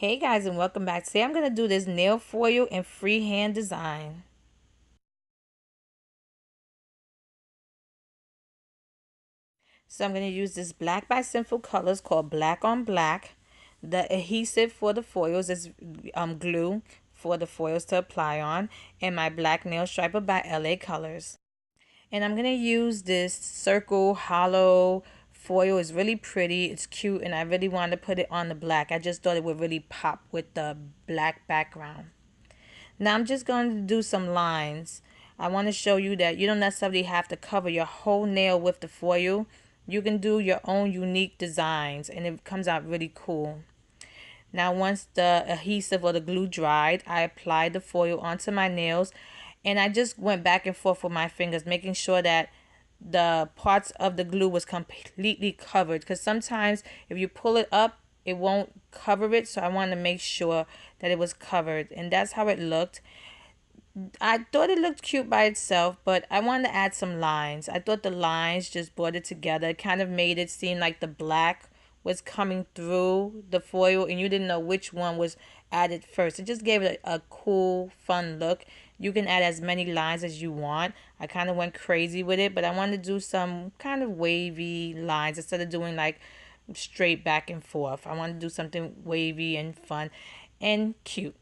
Hey guys, and welcome back. Today I'm going to do this nail foil and freehand design. So I'm going to use this black by Sinful Colors called Black on Black. The adhesive for the foils is glue for the foils to apply on. And my black nail striper by LA Colors. And I'm going to use this circle hollow foil. It's really pretty. It's cute. And I really wanted to put it on the black. I just thought it would really pop with the black background. Now I'm just going to do some lines. I want to show you that you don't necessarily have to cover your whole nail with the foil. You can do your own unique designs and it comes out really cool. Now once the adhesive or the glue dried, I applied the foil onto my nails and I just went back and forth with my fingers, making sure that the parts of the glue was completely covered, because sometimes if you pull it up it won't cover it, so I wanted to make sure that it was covered, and that's how it looked. I thought it looked cute by itself, but I wanted to add some lines. I thought the lines just brought it together. It kind of made it seem like the black was coming through the foil and you didn't know which one was added first. It just gave it a cool, fun look. You can add as many lines as you want. I kind of went crazy with it, but I wanted to do some kind of wavy lines instead of doing like straight back and forth. I wanted to do something wavy and fun and cute.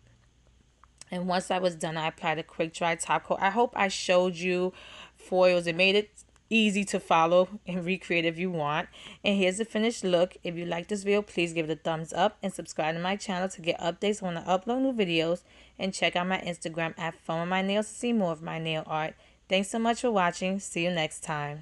And once I was done, I applied a quick dry top coat. I hope I showed you foils. It made it easy to follow and recreate if you want. And here's the finished look. If you like this video, please give it a thumbs up and subscribe to my channel to get updates when I upload new videos. And check out my Instagram at Funwithmynails to see more of my nail art. Thanks so much for watching. See you next time.